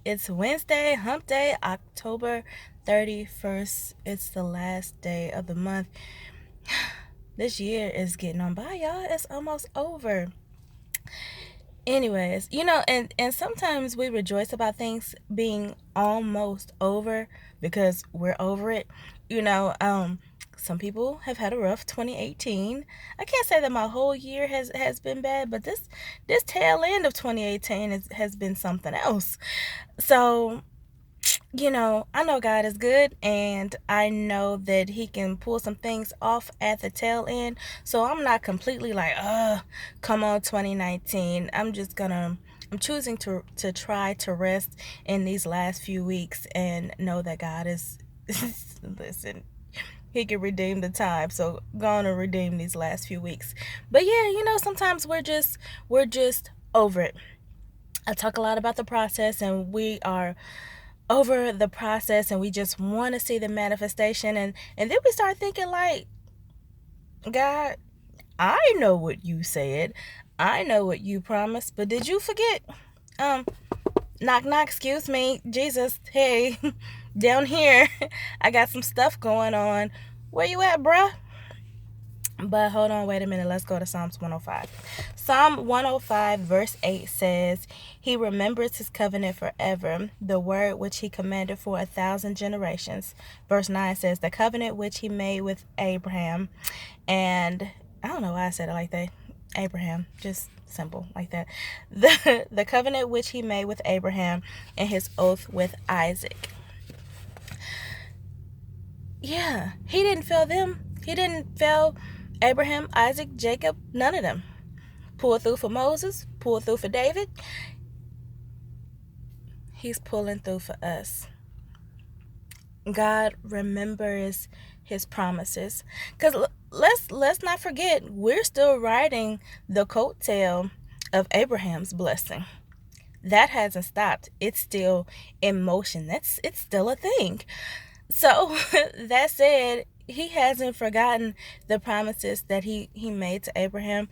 It's Wednesday, hump day, October 31st. It's the last day of the month. This year is getting on by, y'all. It's almost over. Anyways, and sometimes we rejoice about things being almost over because we're over it. You know, um some people have had a rough 2018. I can't say that my whole year has been bad, but this tail end of 2018 has been something else. So, I know God is good and I know that He can pull some things off at the tail end. So I'm not completely like, come on, 2019. I'm choosing to try to rest in these last few weeks and know that God is, listen, He can redeem the time. So gonna redeem these last few weeks. But yeah, sometimes we're just over it. I talk a lot about the process and we are over the process and we just want to see the manifestation, and then we start thinking like, God, I know what you said, I know what you promised, but did you forget? um Knock knock, excuse me, Jesus, hey, down here, I got some stuff going on. Where you at, bruh? But hold on, wait a minute. Let's go to Psalms 105. Psalm 105, verse 8 says, He remembers His covenant forever, the word which He commanded for 1,000 generations. Verse 9 says, The covenant which He made with Abraham. And I don't know why I said it like that. Abraham, just simple like that. The covenant which He made with Abraham and His oath with Isaac. Yeah, He didn't fail them. He didn't fail Abraham, Isaac, Jacob, none of them. Pulled through for Moses, pulled through for David. He's pulling through for us. God remembers His promises. Cause let's not forget, we're still riding the coattail of Abraham's blessing. That hasn't stopped. It's still in motion. It's still a thing. So that said, He hasn't forgotten the promises that he made to Abraham,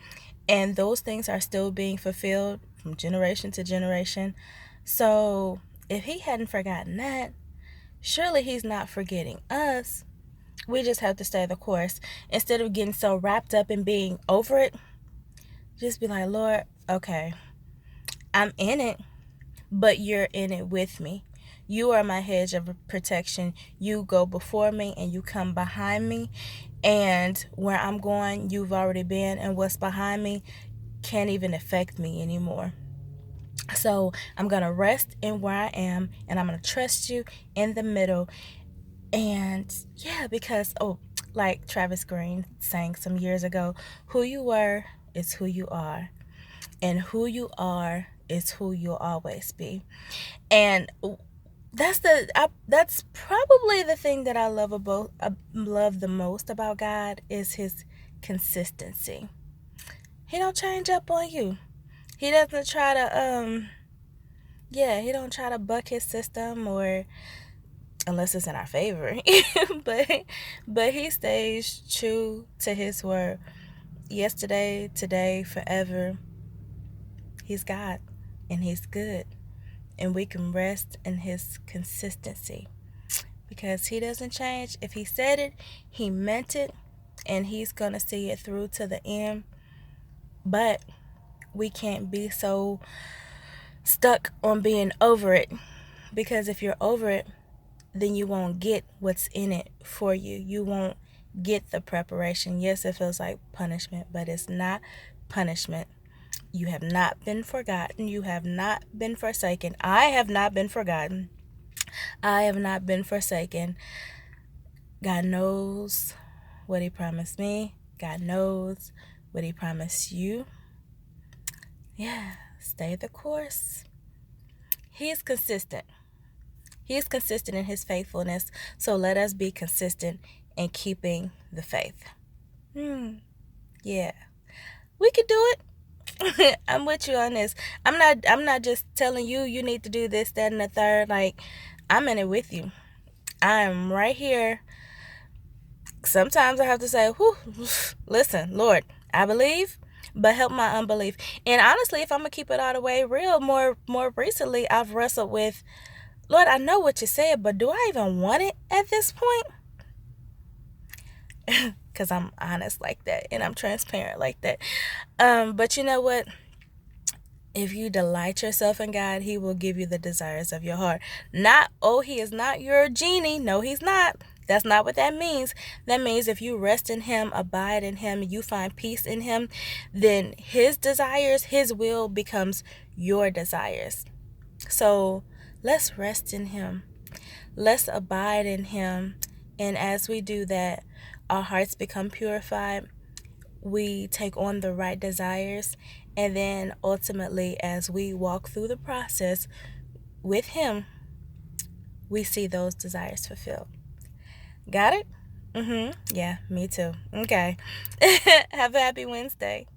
and those things are still being fulfilled from generation to generation. So if He hadn't forgotten that, surely He's not forgetting us. We just have to stay the course. Instead of getting so wrapped up in being over it, just be like, Lord, okay, I'm in it, but You're in it with me. You are my hedge of protection. You go before me and you come behind me. And where I'm going, you've already been, and what's behind me can't even affect me anymore. So I'm going to rest in where I am and I'm going to trust You in the middle. And yeah, because, like Travis Green sang some years ago, who you were is who you are, and who you are is who you'll always be. And that's probably the thing that I love the most about God is His consistency. He don't change up on you. He doesn't try to he don't try to buck His system, or unless it's in our favor. but He stays true to His word. Yesterday, today, forever. He's God and He's good, and we can rest in His consistency because He doesn't change. If He said it, He meant it, and He's going to see it through to the end. But we can't be so stuck on being over it, because if you're over it, then you won't get what's in it for you. You won't get the preparation. Yes, it feels like punishment, but it's not punishment. You have not been forgotten. You have not been forsaken. I have not been forgotten. I have not been forsaken. God knows what He promised me. God knows what He promised you. Yeah, stay the course. He's consistent. He's consistent in His faithfulness. So let us be consistent in keeping the faith. Yeah, we could do it. I'm with you on this. I'm not just telling you you need to do this, that, and the third. Like, I'm in it with you. I'm right here. Sometimes I have to say, whew, listen, Lord, I believe, but help my unbelief. And honestly, if I'm gonna keep it all the way real, more recently I've wrestled with, Lord, I know what you said, but do I even want it at this point? Because I'm honest like that and I'm transparent like that. But you know what? If you delight yourself in God, He will give you the desires of your heart. Not, oh, He is not your genie. No, He's not. That's not what that means. That means if you rest in Him, abide in Him, you find peace in Him, then His desires, His will becomes your desires. So let's rest in Him. Let's abide in Him. And as we do that, our hearts become purified. We take on the right desires. And then ultimately, as we walk through the process with Him, we see those desires fulfilled. Got it? Yeah, me too. Okay. Have a happy Wednesday.